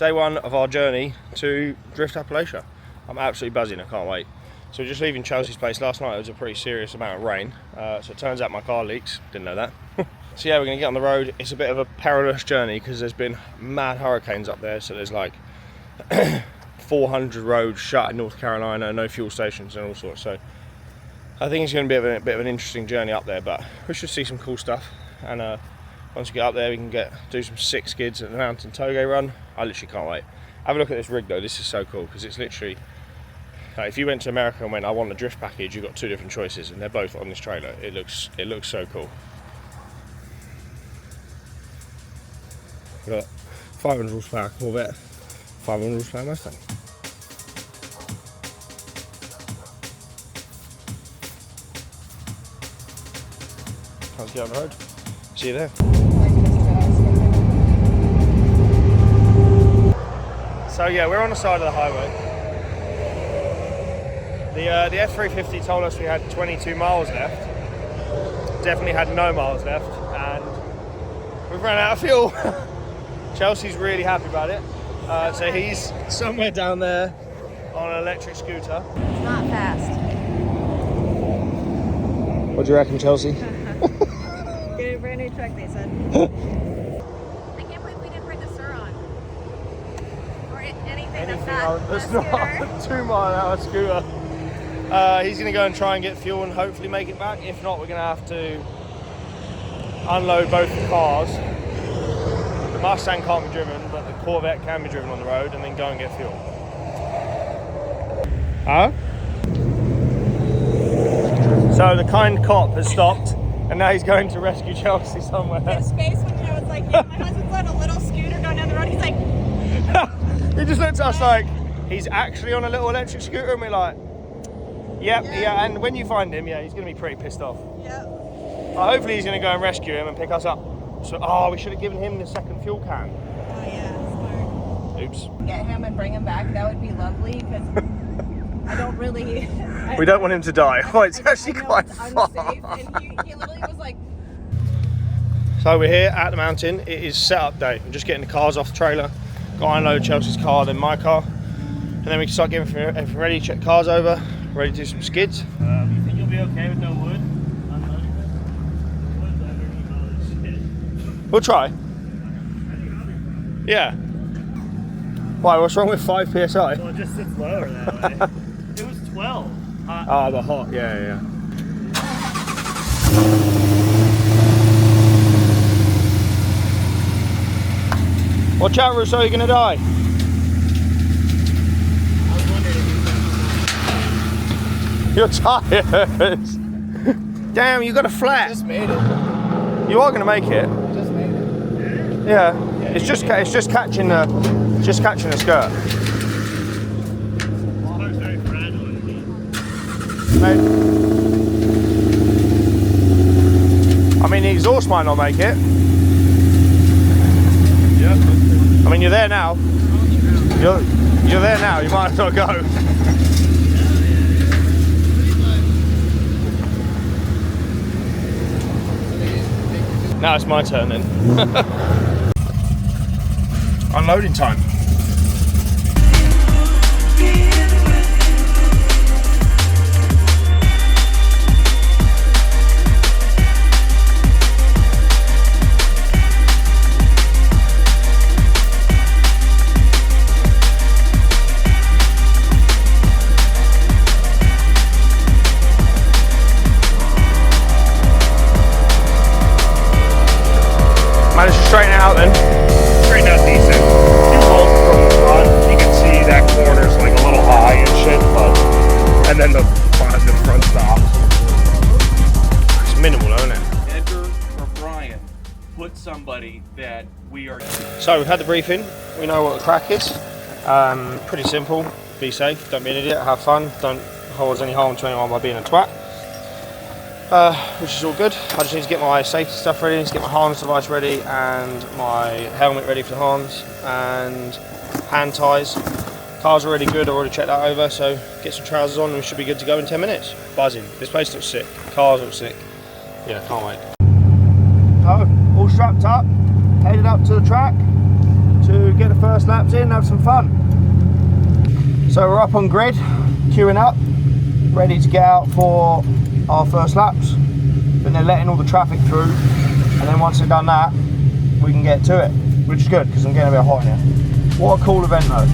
day one of our journey to Drift Appalachia. I'm absolutely buzzing, I can't wait. So we're just leaving Chelsea's place. Last night it was a pretty serious amount of rain, so it turns out my car leaks, didn't know that. So yeah, we're going to get on the road. It's a bit of a perilous journey because there's been mad hurricanes up there, so there's like 400 roads shut in North Carolina, no fuel stations and all sorts. So I think it's going to be a bit of an interesting journey up there, but we should see some cool stuff. And once we get up there, we can do some sick skids at the mountain Touge run. I literally can't wait. Have a look at this rig though. This is so cool because it's literally, if you went to America and went, I want a drift package, you've got two different choices, and they're both on this trailer. It looks so cool. Look, 500 horsepower Corvette, 500 horsepower Mustang. Let's get on the road. See you there. So yeah, we're on the side of the highway. The F350 told us we had 22 miles left. Definitely had no miles left, and we've run out of fuel. Chelsea's really happy about it. So he's somewhere down there on an electric scooter. It's not fast. What do you reckon, Chelsea? Get a brand new truck, they said. I can't believe we didn't bring the SUR on. Or anything that's not a 2 mile an hour scooter. He's going to go and try and get fuel and hopefully make it back. If not, we're going to have to unload both the cars. The Mustang can't be driven, but the Corvette can be driven on the road, and then go and get fuel. Huh? So the kind cop has stopped, and now he's going to rescue Chelsea somewhere. His face when I was like, yeah, my husband's on a little scooter going down the road. He's like, he just looked at us like, he's actually on a little electric scooter, and we're like, yep, yeah. And when you find him, yeah, he's going to be pretty pissed off. yeah. Hopefully he's going to go and rescue him and pick us up. So, we should have given him the second fuel can. Oh yeah, smart. Oops. Get him and bring him back. That would be lovely because I don't really. We don't want him to die. Oh, it's actually quite far. Unsafe, and he literally was like. So we're here at the mountain. It is setup day. I'm just getting the cars off the trailer. Got to unload Chelsea's car, then my car, and then we can start getting everything ready. Check cars over. Ready to do some skids. You think you'll be okay with no wood? We'll try. Yeah. Why, what's wrong with 5 PSI? Well, it just sits lower that way. It was 12. Ah, the hot, yeah. Watch out, Russo, you're gonna die. I was wondering if You're tired. Damn, you got a flat. just made it. You are gonna make it. Just made it. Yeah. It's just catching the skirt. Water's very fragile. Mate. I mean, the exhaust might not make it. Yep. I mean, you're there now. You're there now. You might as well go. Now it's my turn then. Unloading time. Managed to straighten it out then. Straighten out decent. You hold from the front. You can see that corner's like a little high and shit, but and then the front stops. It's minimal, isn't it? Edgar or Brian, put somebody that we are. So we've had the briefing. We know what the crack is. Pretty simple. Be safe. Don't be an idiot. Have fun. Don't cause any harm to anyone by being a twat. Which is all good. I just need to get my safety stuff ready, to get my harness device ready and my helmet ready for the harness and hand ties. Car's already good, I already checked that over, so get some trousers on and we should be good to go in 10 minutes. Buzzing. This place looks sick. Cars look sick. Yeah, can't wait. So, all strapped up, headed up to the track to get the first laps in, have some fun. So we're up on grid, queuing up, ready to get out for our first laps. Then they're letting all the traffic through, and then once they've done that, we can get to it, which is good because I'm getting a bit hot in here. What a cool event though.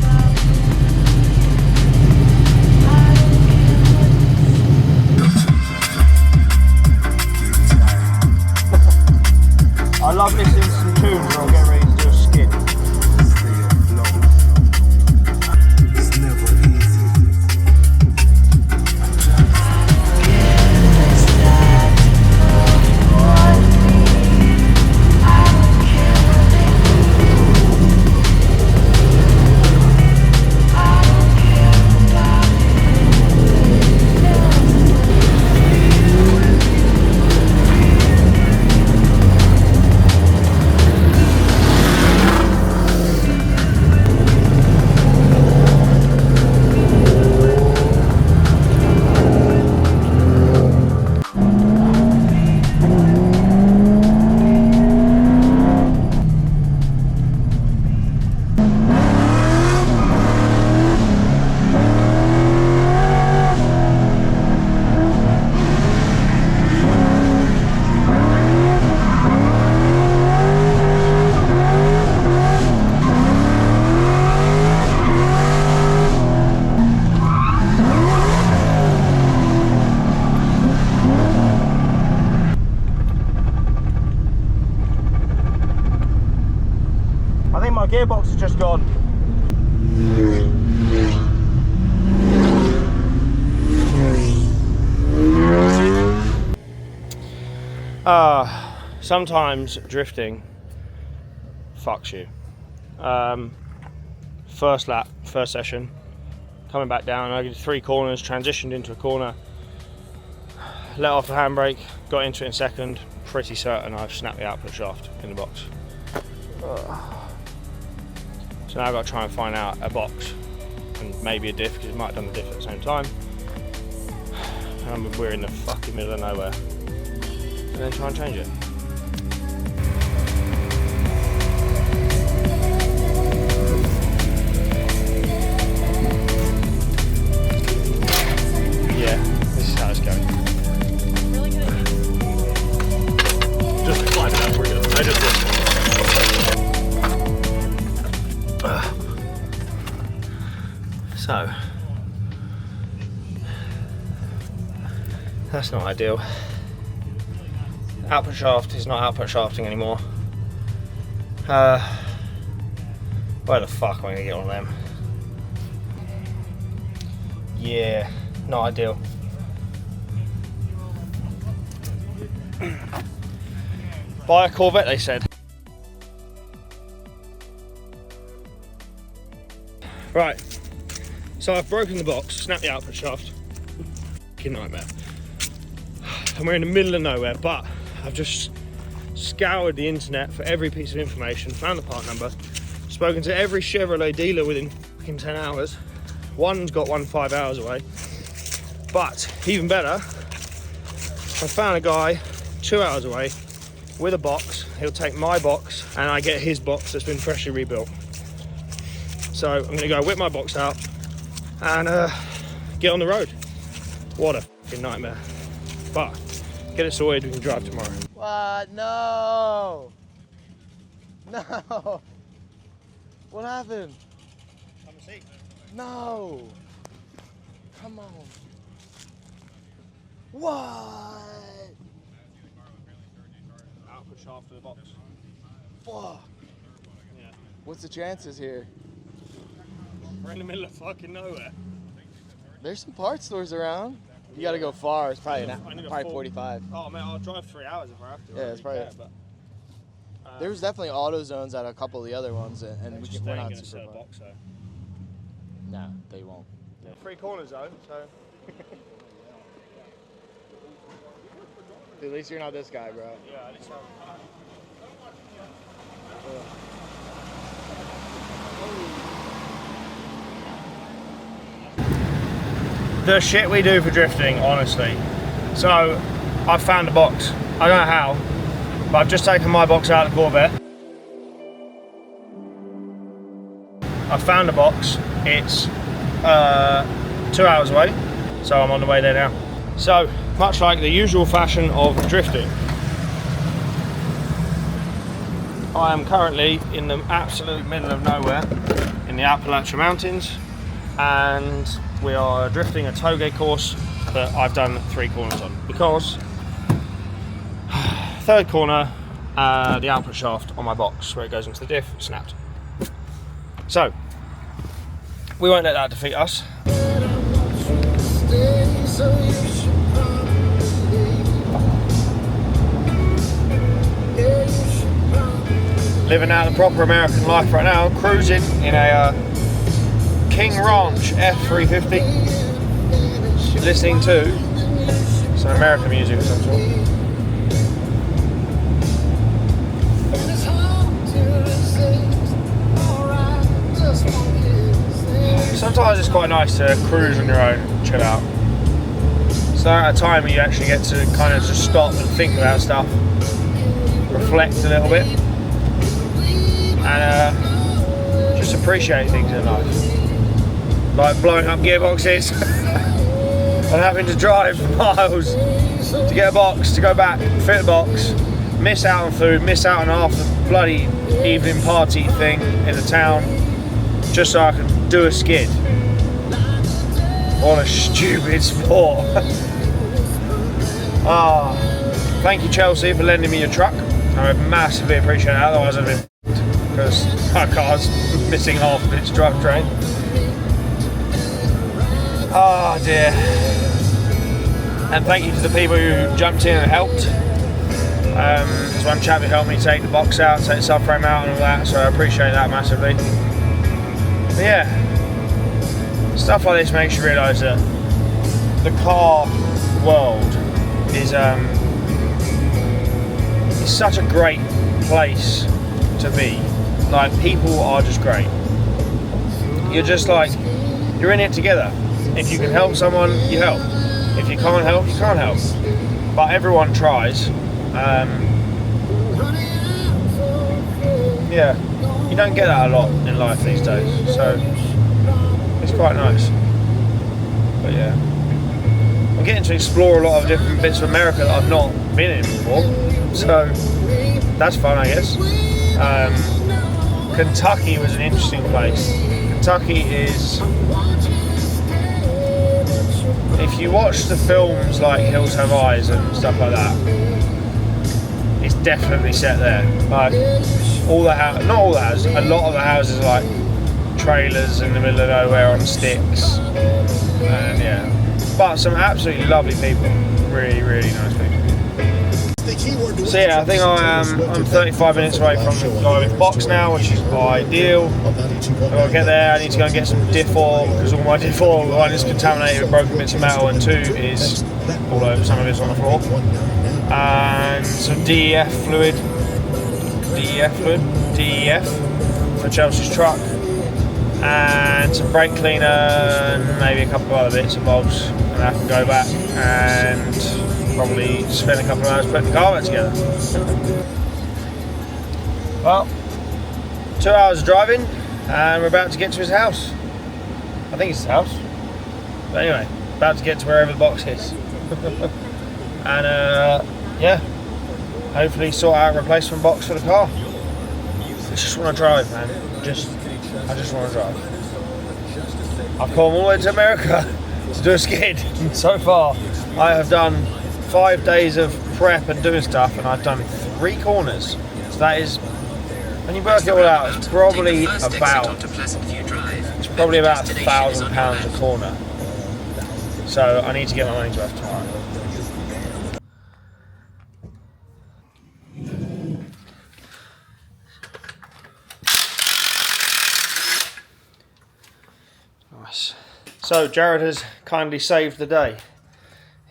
I love listening to some tunes where I'll get ready to do a skid. My gearbox has just gone. Sometimes drifting fucks you. First lap, first session, coming back down, I did 3 corners, transitioned into a corner, let off the handbrake, got into it in second, pretty certain I've snapped the output shaft in the box. So now I've got to try and find out a box and maybe a diff, because it might have done the diff at the same time. And we're in the fucking middle of nowhere. And then try and change it. Yeah, this is how it's going. Really good. Just climb it up, we're good. I just did. So, that's not ideal. Output shaft is not output shafting anymore. Where the fuck am I gonna get on them? Yeah, not ideal. Buy a Corvette, they said. Right. So I've broken the box, snapped the output shaft. Fucking nightmare. And we're in the middle of nowhere, but I've just scoured the internet for every piece of information, found the part number, spoken to every Chevrolet dealer within fucking 10 hours. One's got one 5 hours away. But even better, I found a guy 2 hours away with a box. He'll take my box and I get his box that's been freshly rebuilt. So I'm gonna go whip my box out and get on the road. What a fucking nightmare. But get it sorted, we can drive tomorrow. What? No! No! What happened? Come and see. No! Come on. What? Output shaft to the box. Fuck. Yeah. What's the chances here? We're in the middle of fucking nowhere. There's some parts stores around. You gotta go far. It's probably probably 45. Oh man, I'll drive 3 hours if I have to. Yeah, it's probably. But, there was definitely auto zones at a couple of the other ones, and we're not gonna super set a far. box, so. No, they won't. Yeah, 3 corners though, so. At least you're not this guy, bro. Yeah, at least the shit we do for drifting, honestly. So, I've found a box. I don't know how, but I've just taken my box out of the Corvette. I found a box. It's 2 hours away, so I'm on the way there now. So, much like the usual fashion of drifting, I am currently in the absolute middle of nowhere in the Appalachia Mountains, and we are drifting a Touge course that I've done 3 corners on, because third corner, the output shaft on my box where it goes into the diff snapped. So we won't let that defeat us. Living out the proper American life right now, cruising in a King Ranch F350, listening to some American music of some sort. Sometimes it's quite nice to cruise on your own, chill out. So at a time where you actually get to kind of just stop and think about stuff, reflect a little bit, and just appreciate things in life. Like blowing up gearboxes and having to drive miles to get a box, to go back, fit the box, miss out on food, miss out on half the bloody evening party thing in the town, just so I can do a skid. What a stupid sport. Thank you, Chelsea, for lending me your truck. I would massively appreciate it, otherwise I'd have been because my car's missing half of its drivetrain. Oh dear. And thank you to the people who jumped in and helped. There's one chap who helped me take the box out, take the subframe out and all that, so I appreciate that massively. But yeah, stuff like this makes you realise that the car world is such a great place to be. Like, people are just great. You're just like, you're in it together. If you can help someone, you help. If you can't help, you can't help. But everyone tries. Yeah, you don't get that a lot in life these days, so it's quite nice. But yeah, I'm getting to explore a lot of different bits of America that I've not been in before, so that's fun, I guess. Kentucky was an interesting place. Kentucky is, if you watch the films like Hills Have Eyes and stuff like that, it's definitely set there. Like, all the not all the houses, a lot of the houses are like trailers in the middle of nowhere on sticks, and yeah, but some absolutely lovely people, really, really nice people. So yeah, I think I'm 35 minutes away from the guy with the box now, which is ideal. I've got to get there. I need to go and get some diff oil, because all my diff oil, one is contaminated with broken bits of metal, and 2 is all over, some of it's on the floor. And some DEF for Chelsea's truck, and some brake cleaner, and maybe a couple of other bits and bobs, and I can go back and probably spend a couple of hours putting the car back together. Well, 2 hours of driving, and we're about to get to his house. I think it's his house, but anyway, about to get to wherever the box is. And yeah, hopefully sort out a replacement box for the car. I just want to drive, man. I just want to drive. I've come all the way to America to do a skid, and so far I have done 5 days of prep and doing stuff, and I've done 3 corners. So that is, when you work it all out, it's probably about £1,000 a corner. So I need to get my money's worth tomorrow. Nice. So Jared has kindly saved the day.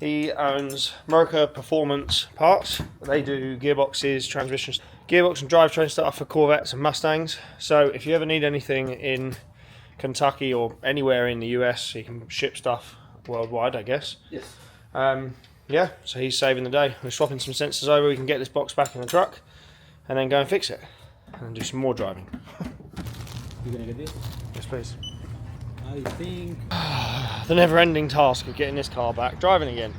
He owns Merca Performance Parts. They do gearboxes, transmissions, gearbox and drivetrain stuff for Corvettes and Mustangs. So if you ever need anything in Kentucky or anywhere in the US, he can ship stuff worldwide, I guess. Yes. Yeah, so he's saving the day. We're swapping some sensors over. We can get this box back in the truck and then go and fix it and do some more driving. You gonna get this? Yes, Yes, please. I think The never-ending task of getting this car back, driving again.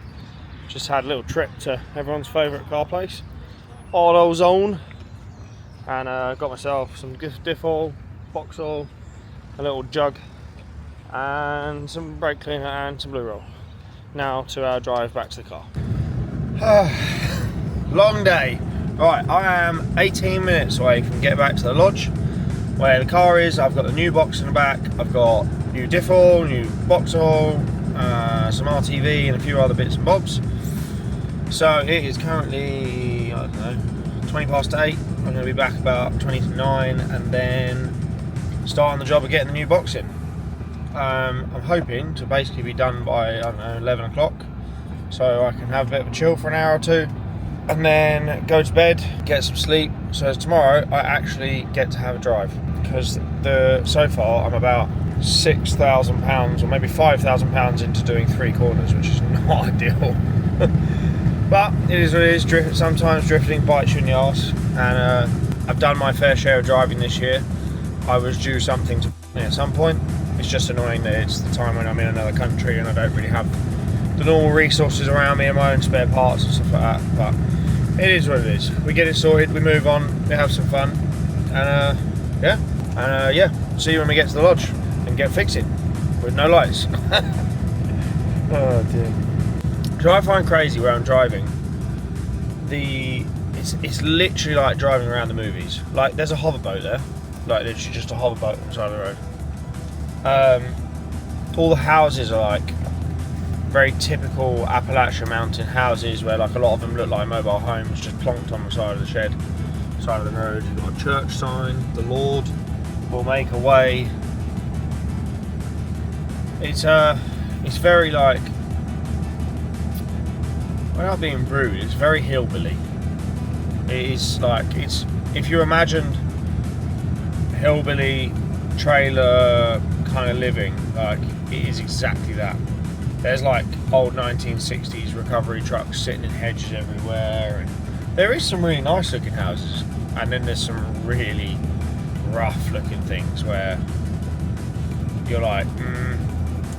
Just had a little trip to everyone's favourite car place, AutoZone, and got myself some diff oil, box oil, a little jug, and some brake cleaner and some blue roll. Now to our drive back to the car. Long day. Right, I am 18 minutes away from getting back to the lodge where the car is. I've got the new box in the back, I've got new diff oil, new box oil, some RTV and a few other bits and bobs. So it is currently, I don't know, 20 past 8. I'm going to be back about 20 to 9 and then start on the job of getting the new box in. I'm hoping to basically be done by, I don't know, 11 o'clock, so I can have a bit of a chill for an hour or two and then go to bed, get some sleep, so tomorrow I actually get to have a drive, because so far I'm about £6,000 or maybe £5,000 into doing 3 corners, which is not ideal. But it is what it is. Sometimes drifting bites you in the arse, and I've done my fair share of driving this year. I was due something to at some point. It's just annoying that it's the time when I'm in another country and I don't really have the normal resources around me and my own spare parts and stuff like that. But it is what it is. We get it sorted, we move on, we have some fun, and yeah, see you when we get to the lodge and get fixing with no lights. Oh dear. So I find crazy where I'm driving. It's literally like driving around the movies. Like there's a hoverboat there, like literally just a hoverboat on the side of the road. All the houses are like very typical Appalachia mountain houses, where like a lot of them look like mobile homes just plonked on the side of the shed, side of the road. You've got a church sign, the Lord will make a way. It's very like, without being rude, it's very hillbilly. It is like, it's, if you imagined hillbilly trailer kind of living, like it is exactly that. There's like old 1960s recovery trucks sitting in hedges everywhere, and there is some really nice looking houses, and then there's some really rough looking things where you're like,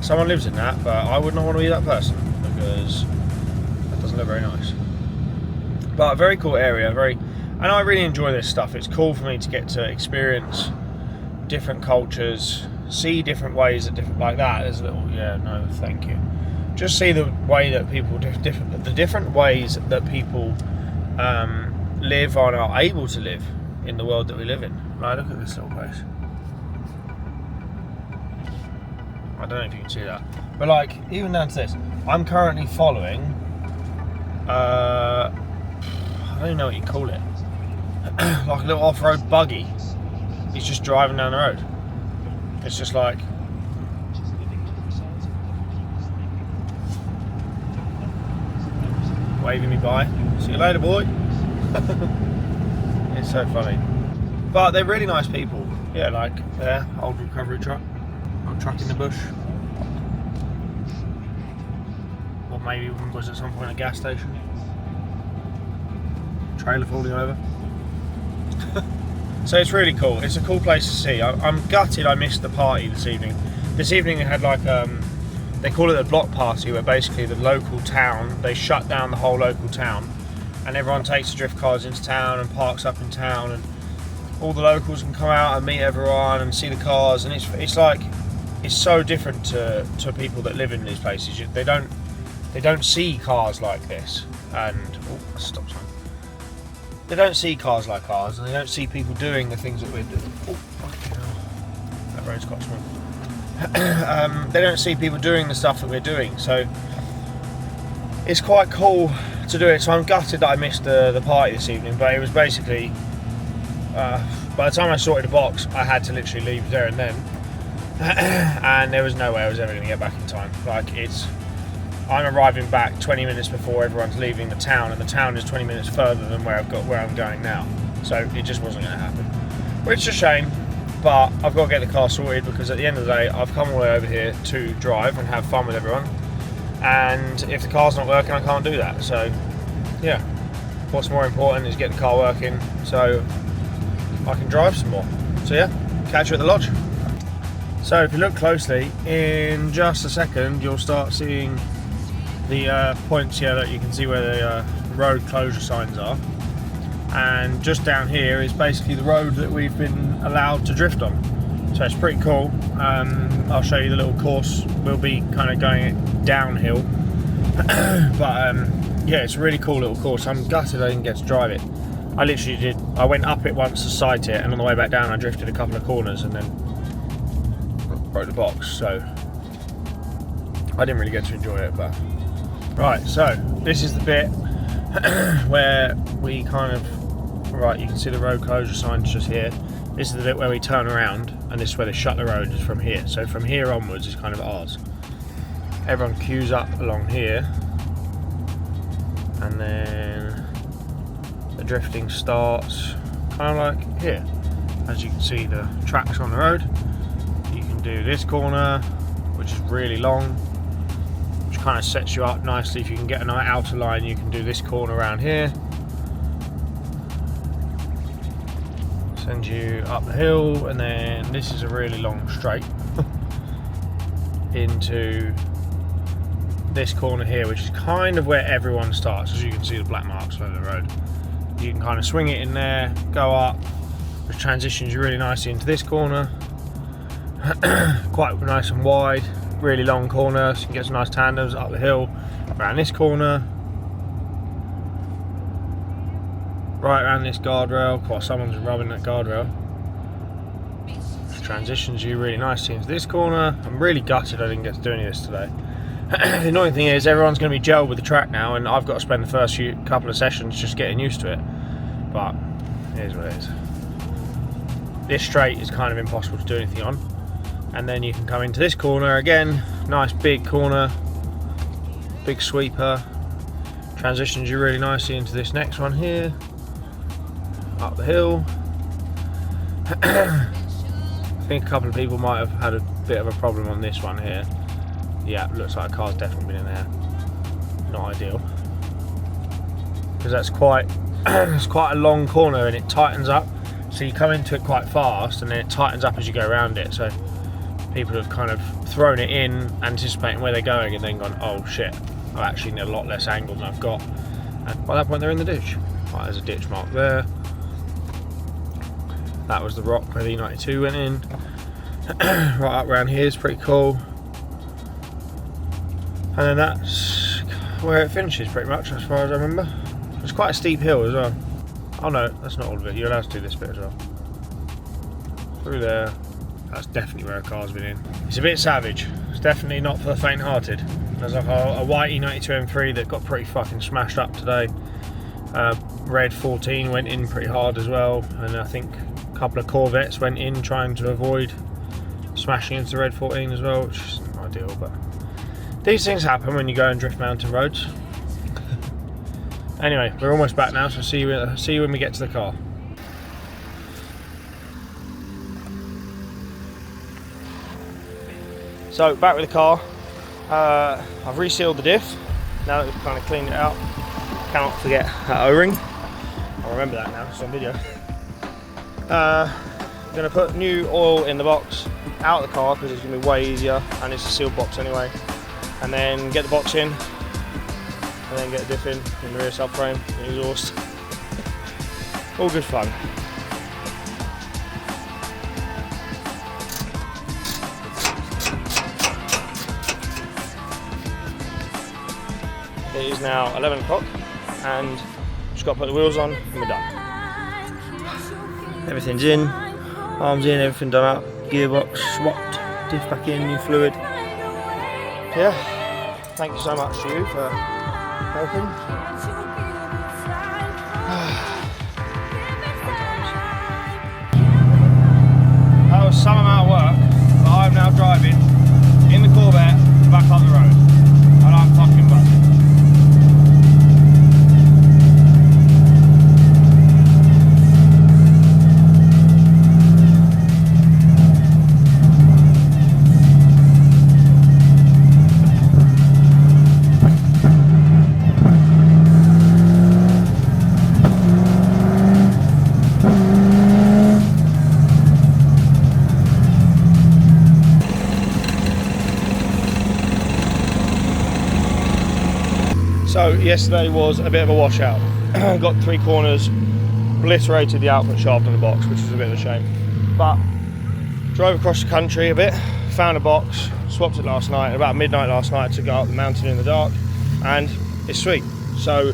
someone lives in that, but I would not want to be that person, because that doesn't look very nice. But a very cool area, and I really enjoy this stuff. It's cool for me to get to experience different cultures, see different ways that different, like that. There's a little, yeah, no, thank you. Just see the way that people the different ways that people live and are able to live in the world that we live in. Like, look at this little place. I don't know if you can see that, but like even down to this, I'm currently following. I don't even know what you call it. Like a little off-road buggy. He's just driving down the road. It's just like, waving me by. See you later, boy. It's so funny. But they're really nice people. Yeah, like there, old recovery truck. Old truck in the bush. Or maybe was at some point a gas station. Trailer falling over. So it's really cool. It's a cool place to see. I'm gutted I missed the party this evening. This evening they had like, they call it a block party, where basically the local town, they shut down the whole local town, and everyone takes the drift cars into town and parks up in town, and all the locals can come out and meet everyone and see the cars, and it's like, it's so different to people that live in these places. They don't see cars like this, and stop sign. They don't see cars like ours, and they don't see people doing the things that we're doing. Oh, fucking hell. That road's quite small. They don't see people doing the stuff that we're doing, so it's quite cool to do it. So I'm gutted that I missed the party this evening, but it was basically, by the time I sorted the box, I had to literally leave there and then, and there was no way I was ever going to get back in time. Like, I'm arriving back 20 minutes before everyone's leaving the town, and the town is 20 minutes further than where I'm going now. So it just wasn't going to happen, which is a shame. But I've got to get the car sorted, because at the end of the day, I've come all the way over here to drive and have fun with everyone. And if the car's not working, I can't do that. So yeah, what's more important is get the car working so I can drive some more. So yeah, catch you at the lodge. So if you look closely, in just a second you'll start seeing the points here that you can see where the road closure signs are, and just down here is basically the road that we've been allowed to drift on. So it's pretty cool. I'll show you the little course. We'll be kind of going it downhill, but yeah, it's a really cool little course. I'm gutted I didn't get to drive it. I literally did. I went up it once to sight it, and on the way back down I drifted a couple of corners and then broke the box, so I didn't really get to enjoy it. But right, so this is the bit where we kind of, right, you can see the road closure signs just here. This is the bit where we turn around, and this is where they shut the road, is from here. So from here onwards is kind of ours. Everyone queues up along here, and then the drifting starts kind of like here. As you can see, the tracks on the road. You can do this corner, which is really long, which kind of sets you up nicely. If you can get an outer line, you can do this corner around here. Send you up the hill, and then this is a really long straight into this corner here, which is kind of where everyone starts. As you can see, the black marks over the road. You can kind of swing it in there, go up, which transitions you really nicely into this corner. Quite nice and wide, really long corner, so you can get some nice tandems up the hill, around this corner, right around this guardrail. Quite, someone's rubbing that guardrail. Which transitions you really nicely into this corner. I'm really gutted I didn't get to do any of this today. The annoying thing is everyone's going to be gelled with the track now, and I've got to spend the first couple of sessions just getting used to it. But here's what it is. This straight is kind of impossible to do anything on, and then you can come into this corner again. Nice big corner, big sweeper. Transitions you really nicely into this next one here, up the hill. I think a couple of people might have had a bit of a problem on this one here. Yeah, looks like a car's definitely been in there. Not ideal, because that's quite it's quite a long corner, and it tightens up. So you come into it quite fast, and then it tightens up as you go around it. So people have kind of thrown it in, anticipating where they're going, and then gone, oh shit, I actually need a lot less angle than I've got. And by that point, they're in the ditch. Right, there's a ditch mark there. That was the rock where the E92 went in. Right up around here is pretty cool. And then that's where it finishes pretty much, as far as I remember. It's quite a steep hill as well. Oh no, that's not all of it. You're allowed to do this bit as well. Through there. That's definitely where a car's been in. It's a bit savage. It's definitely not for the faint-hearted. There's like a white E92 M3 that got pretty fucking smashed up today. Red 14 went in pretty hard as well, and I think a couple of Corvettes went in trying to avoid smashing into the Red 14 as well, which is not ideal, but these things happen when you go and drift mountain roads. Anyway, we're almost back now, so see you when we get to the car. So back with the car. I've resealed the diff now that we've kind of cleaned it out. Cannot forget that O-ring. I'll remember that now, it's on video. I'm going to put new oil in the box out of the car because it's going to be way easier, and it's a sealed box anyway. And then get the box in, and then get the diff in the rear subframe, the exhaust. All good fun. It is now 11 o'clock, and just got to put the wheels on, and we're done. Everything's in, arms in, everything done up, gearbox swapped, diff back in, new fluid. Yeah, thank you so much to you for helping. That was some amount of work, but I'm now driving in the Corvette back up the road, and I'm fucking buzzing. yesterday was a bit of a washout. Got 3 corners, obliterated the output shaft on the box, which was a bit of a shame. But drove across the country a bit, found a box, swapped it last night, and about midnight last night to go up the mountain in the dark, and it's sweet. So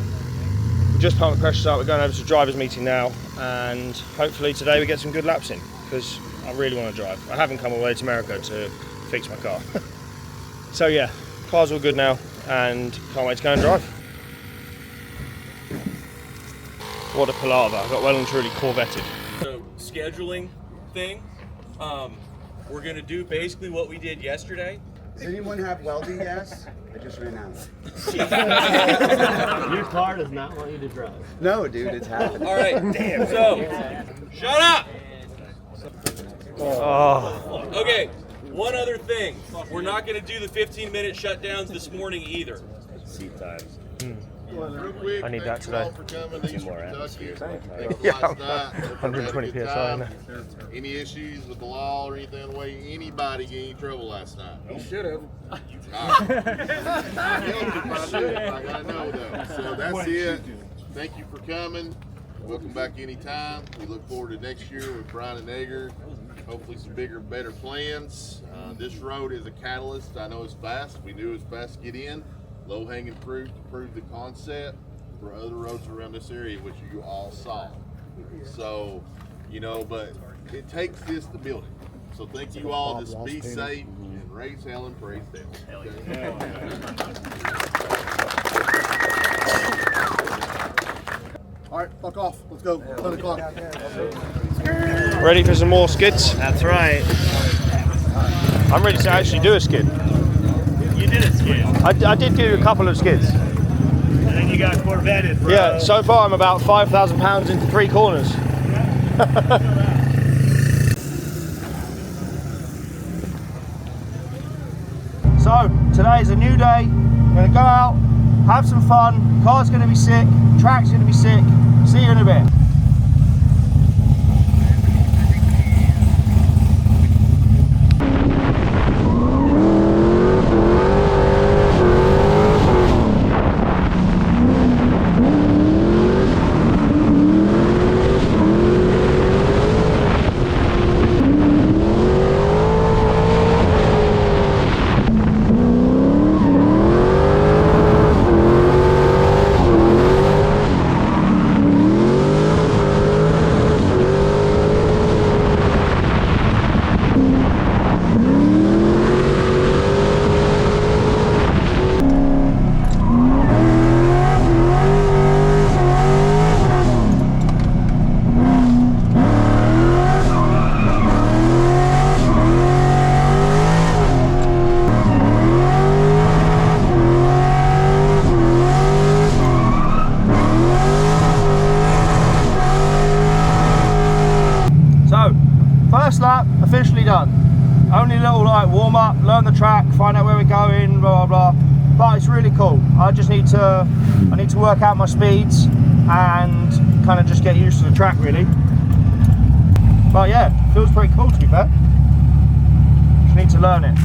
we just pumped the pressures up, we're going over to driver's meeting now, and hopefully today we get some good laps in, because I really want to drive. I haven't come all the way to America to fix my car. So yeah, car's all good now, and can't wait to go and drive. What a palaver, I got well and truly corvetted. So scheduling thing, we're gonna do basically what we did yesterday. Does anyone have welding gas? I just ran out. Your car does not want you to drive. No, dude, it's happening. All right, damn. So, shut up. Oh, Okay, one other thing. We're not gonna do the 15-minute shutdowns this morning either. Seat times. I need that today. More atmosphere. Yeah, 120 PSI. Any issues with the law or anything the way anybody get in trouble last night? You should have. I gotta know though. So that's it. Thank you for coming. Welcome back anytime. We look forward to next year with Brian and Egger. Hopefully some bigger, better plans. This road is a catalyst. I know it's fast. We knew it was fast to get in. Low-hanging fruit to prove the concept for other roads around this area, which you all saw. So, you know, but it takes this to build it. So thank you all. Just be safe and raise hell and praise them. Okay? All right, fuck off. Let's go. 10 o'clock. Ready for some more skids? That's right. I'm ready to actually do a skid. You did a skid. I did do a couple of skids. And then you got corvetted, bro. Yeah, so far I'm about 5,000 pounds into 3 corners. So, today's a new day. I'm going to go out, have some fun. Car's going to be sick, track's going to be sick. See you in a bit. First lap officially done. Only a little like warm up, learn the track, find out where we're going, blah blah blah. But it's really cool. I need to work out my speeds and kind of just get used to the track really. But yeah, feels pretty cool to be fair. Just need to learn it.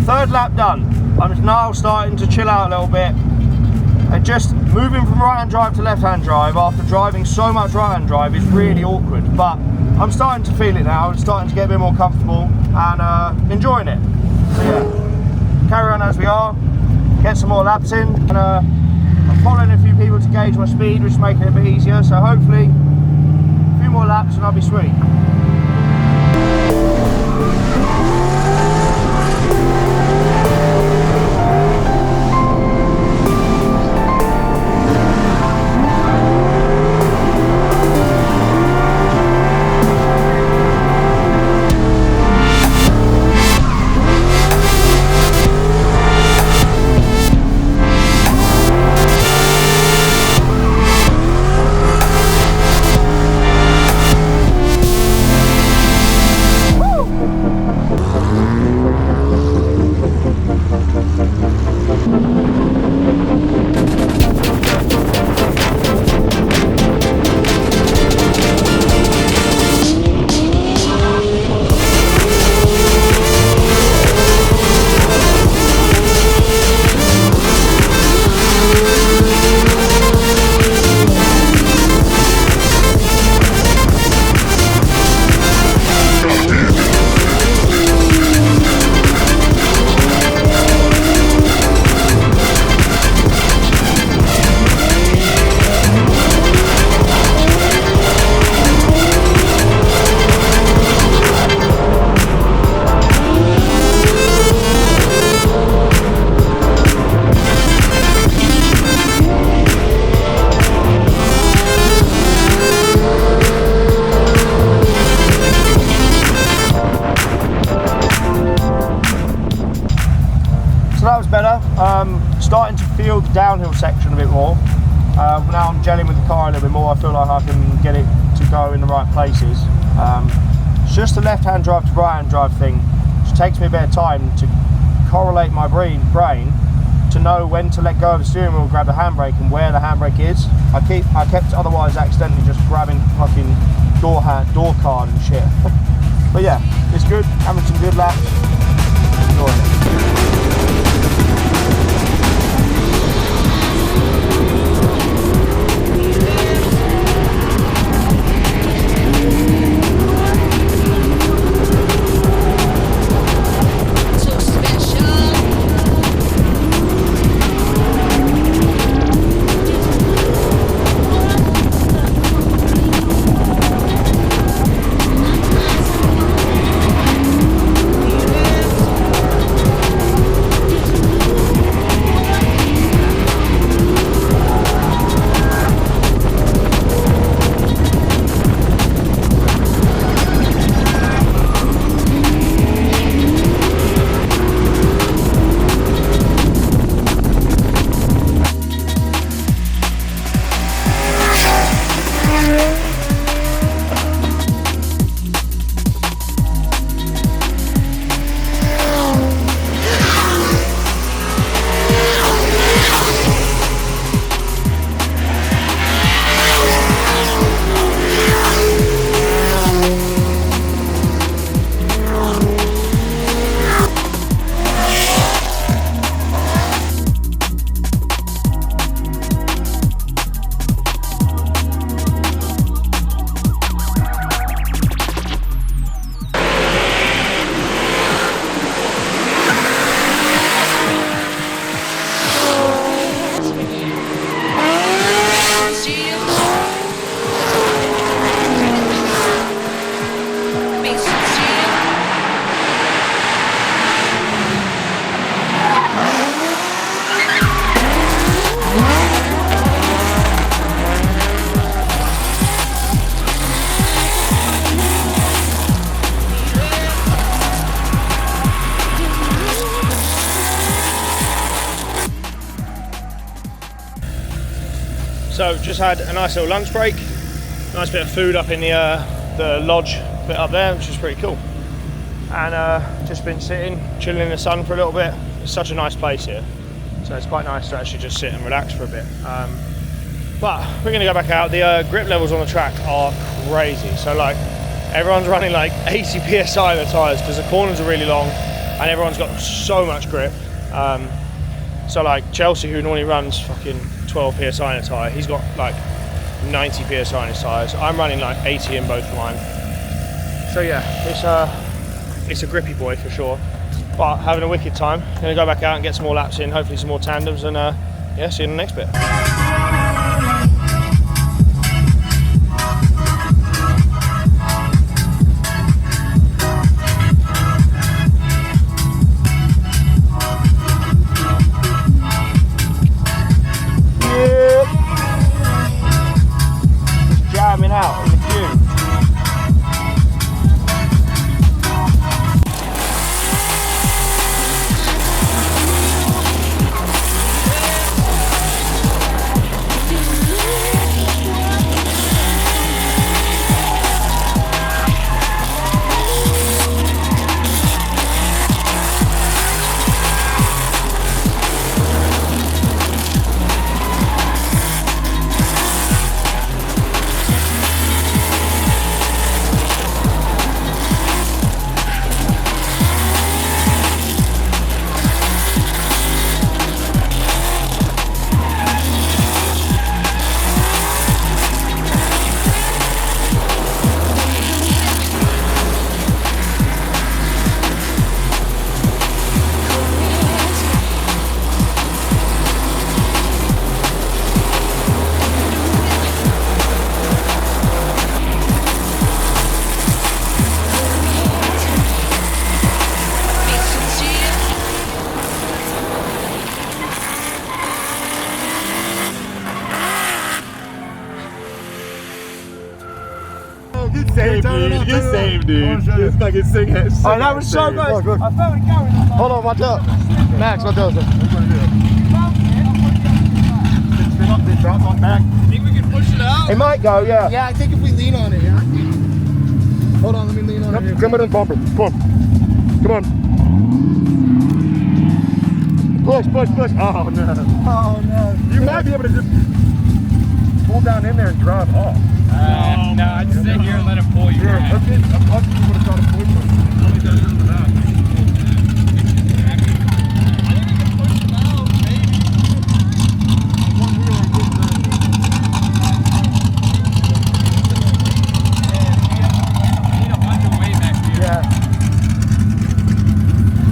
Third lap done. I'm now starting to chill out a little bit. And just moving from right hand drive to left hand drive after driving so much right hand drive is really awkward, but I'm starting to feel it now. I'm starting to get a bit more comfortable and enjoying it. So yeah, carry on as we are, get some more laps in, and I'm following a few people to gauge my speed, which is making it a bit easier. So hopefully a few more laps and I'll be sweet. So that was better. Starting to feel the downhill section a bit more. Now I'm gelling with the car a little bit more. I feel like I can get it to go in the right places. It's just the left-hand drive to right-hand drive thing, which takes me a bit of time to correlate my brain to know when to let go of the steering wheel, grab the handbrake, and where the handbrake is. I kept otherwise accidentally just grabbing fucking door card and shit. But yeah, it's good. Having some good laps. Enjoying it. So just had a nice little lunch break, nice bit of food up in the lodge bit up there, which is pretty cool. And just been sitting, chilling in the sun for a little bit. It's such a nice place here, so it's quite nice to actually just sit and relax for a bit. But we're gonna go back out. The grip levels on the track are crazy. So like everyone's running like 80 PSI in the tyres because the corners are really long and everyone's got so much grip. So like Chelsea, who normally runs fucking 12 PSI in a tyre, he's got like 90 PSI in his tyres. I'm running like 80 in both of mine. So yeah, it's a grippy boy for sure, but having a wicked time. Gonna go back out and get some more laps in, hopefully some more tandems, and yeah, see you in the next bit. Jamming out in the queue. Get saved, dude. This fucking sing it. Oh, that was so good. I felt it going. Hold on, watch out. Max, watch out. Drop on back. Think we can push it out? It might go, yeah. Yeah, I think if we lean on it, yeah. Hold on, let me lean on it. Come on, bumper. Come on. Come on. Push, push, push. Oh, no. Oh, no. You might be able to just pull down in there and drive off. No, I'd sit here and let him pull you Yeah, back. okay. I thought you would have tried to pull you. Somebody does it for that.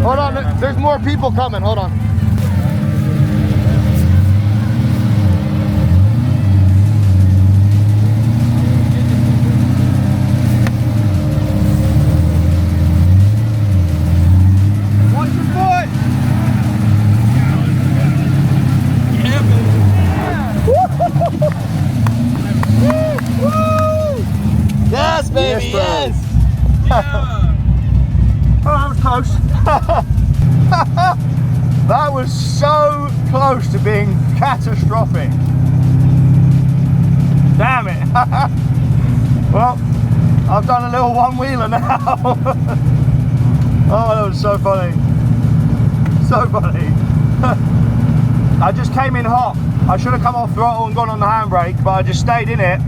Hold on, there's more people coming. Hold on. Yes, baby, yes! Oh, that was close. That was so close to being catastrophic. Damn it. Well, I've done a little one-wheeler now. Oh, that was so funny. So funny. I just came in hot. I should have come off throttle and gone on the handbrake, but I just stayed in it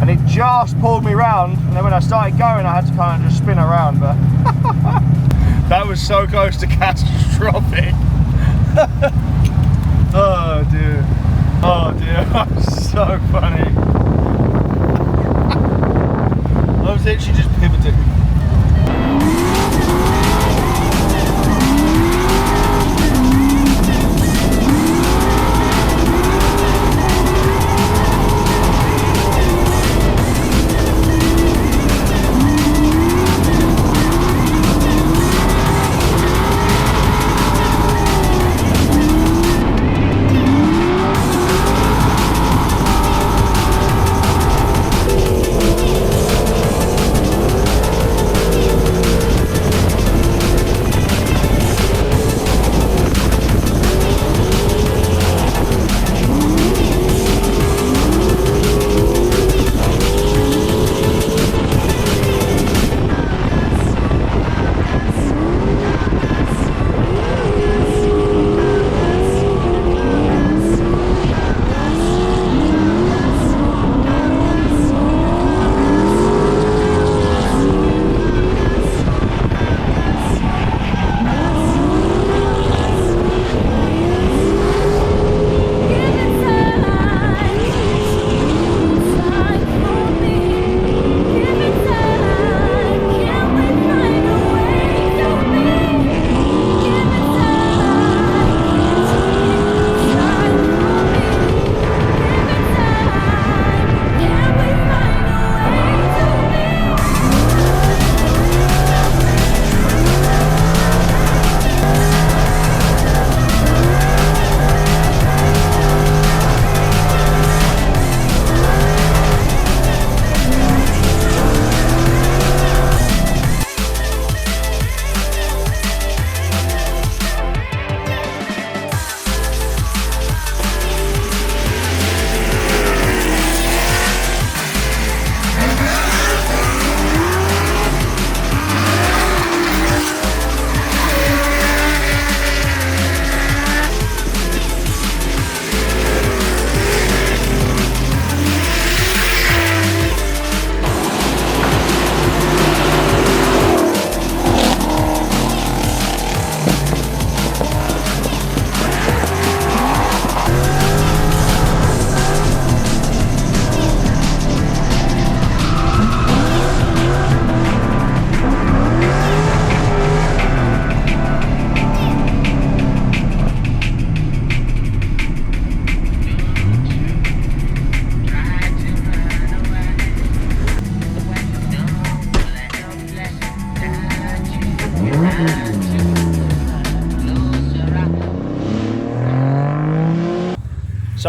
and it just pulled me round, and then when I started going I had to kind of just spin around, but that was so close to catastrophic. Oh dear. Oh dear, that was so funny. I was literally just pivoting.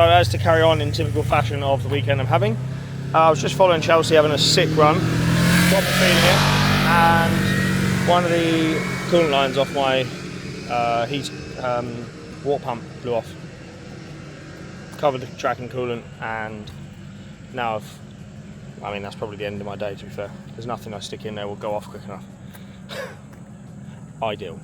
So as to carry on in typical fashion of the weekend I'm having, I was just following Chelsea having a sick run, proper feeling it, and one of the coolant lines off my water pump blew off. Covered the track in coolant, and now I mean that's probably the end of my day, to be fair. There's nothing I stick in there will go off quick enough. Ideal.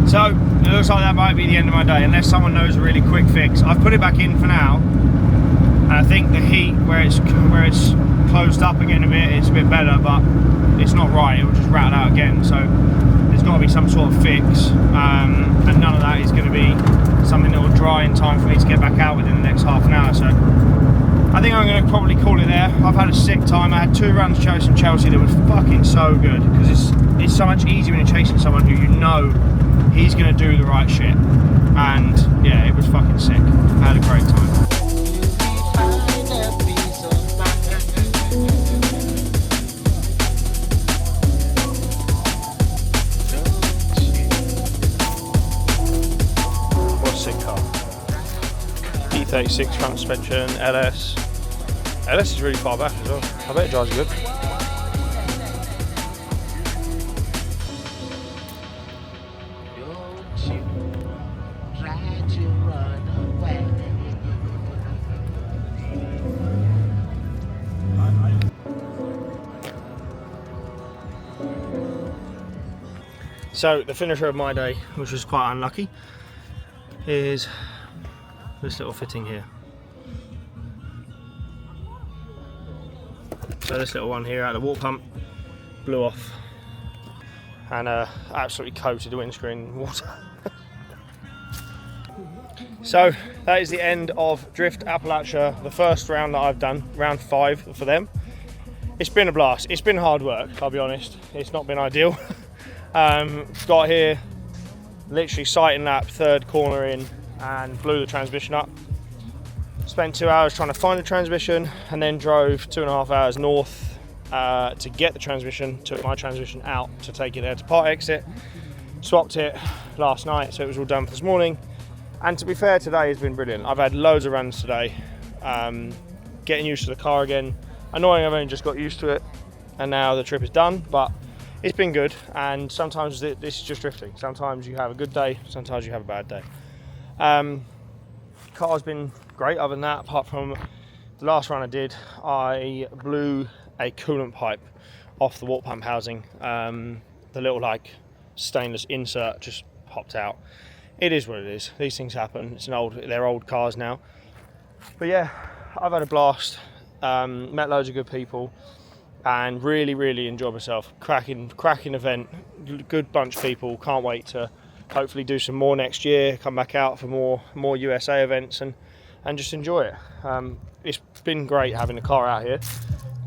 So it looks like that might be the end of my day, unless someone knows a really quick fix. I've put it back in for now, and I think the heat where it's closed up again a bit, it's a bit better, but it's not right. It will just rattle out again. So there's got to be some sort of fix, and none of that is going to be something that will dry in time for me to get back out within the next half an hour. So I think I'm going to probably call it there. I've had a sick time. I had 2 runs chasing Chelsea that was fucking so good, because it's so much easier when you're chasing someone who you know he's going to do the right shit. And yeah, it was fucking sick. I had a great time. What a sick car. E36 front suspension, LS. LS is really far back as well. I bet it drives good. So the finisher of my day, which was quite unlucky, is this little fitting here. So this little one here out of the water pump blew off, and absolutely coated the windscreen in water. So that is the end of Drift Appalachia, the first round that I've done, round 5 for them. It's been a blast. It's been hard work, I'll be honest. It's not been ideal. Got here, literally sighting lap, 3rd corner in, and blew the transmission up. Spent 2 hours trying to find the transmission, and then drove 2.5 hours north to get the transmission. Took my transmission out to take it there to part exit. Swapped it last night, so it was all done for this morning. And to be fair, today has been brilliant. I've had loads of runs today. Getting used to the car again. Annoying, I've only just got used to it, and now the trip is done, but it's been good. And sometimes this is just drifting. Sometimes you have a good day, sometimes you have a bad day. Car's been great other than that. Apart from the last run I did, I blew a coolant pipe off the water pump housing. The little like stainless insert just popped out. It is what it is. These things happen. They're old cars now. But yeah, I've had a blast. Met loads of good people, and really enjoyed myself. Cracking event. Good bunch of people. Can't wait to hopefully do some more next year. Come back out for more USA events and just enjoy it. It's been great having the car out here.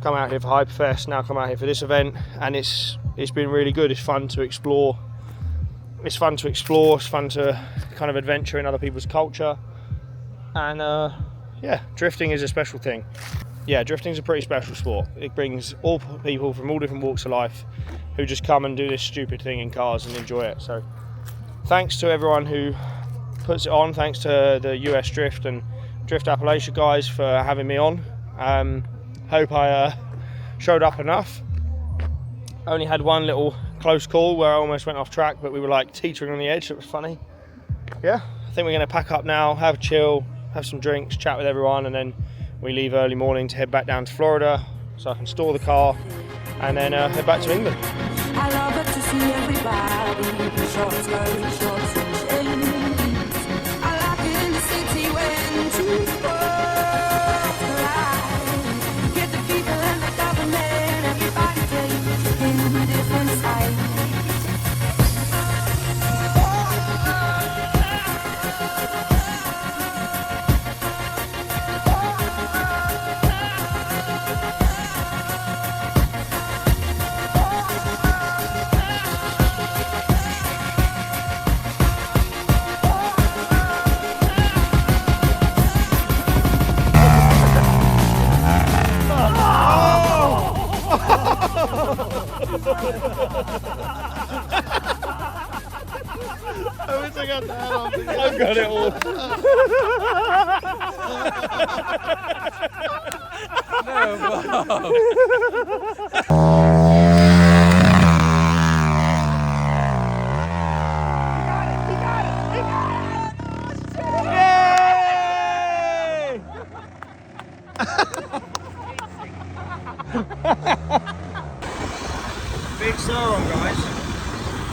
Come out here for Hyperfest. Now come out here for this event, and it's been really good. It's fun to explore. It's fun to kind of adventure in other people's culture, and yeah, drifting is a special thing. Yeah, drifting is a pretty special sport. It brings all people from all different walks of life who just come and do this stupid thing in cars and enjoy it. So thanks to everyone who puts it on. Thanks to the US Drift and Drift Appalachia guys for having me on. Hope I showed up enough. Only had one little close call where I almost went off track, but we were like teetering on the edge. It was funny. Yeah, I think we're going to pack up now, have a chill, have some drinks, chat with everyone, and then we leave early morning to head back down to Florida so I can store the car and then head back to England. I love it to see everybody short skirts, shorts and chains. I like it in the city when two walk the line. Get the people and the government, everybody plays in different sides. got the hat on. I've got it all. Big Sauron, guys.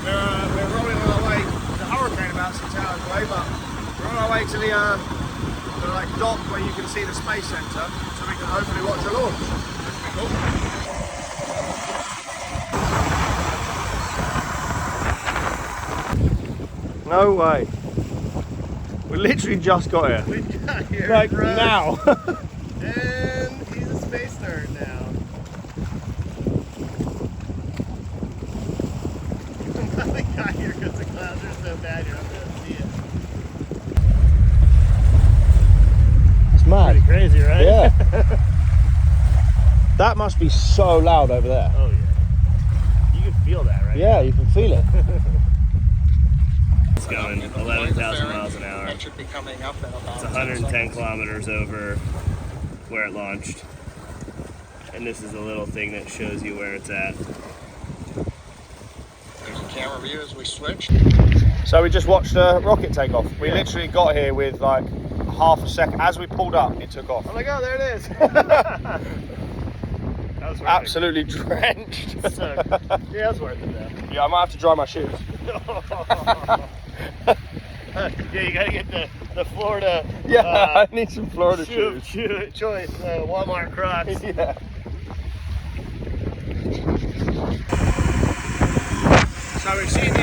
We're rolling on our way. There's a hurricane about 6 hours away, but we're on our way to the like dock where you can see the space center, so we can hopefully watch the launch. That's cool. No way. We literally just got here. We got here. Like bro. now. And he's a space nerd now. We got here because the clouds are so bad you're not going to see it. It's mad. Pretty crazy, right? Yeah. That must be so loud over there. Oh yeah. You can feel that, right? Yeah, you can feel it. It's going 11,000 miles an hour. Should be coming up in about It's 110 kilometers over where it launched. And this is a little thing that shows you where it's at. There's a camera view as we switch. So we just watched a rocket take off. We literally got here with like half a second. As we pulled up, it took off. I'm like, oh, there it is. That was worth Absolutely drenched. it. So, yeah, that was worth it though. Yeah, I might have to dry my shoes. Yeah, you gotta get the Florida. Yeah, I need some Florida shoes. Choice Walmart Crocs. Yeah. So we've seen the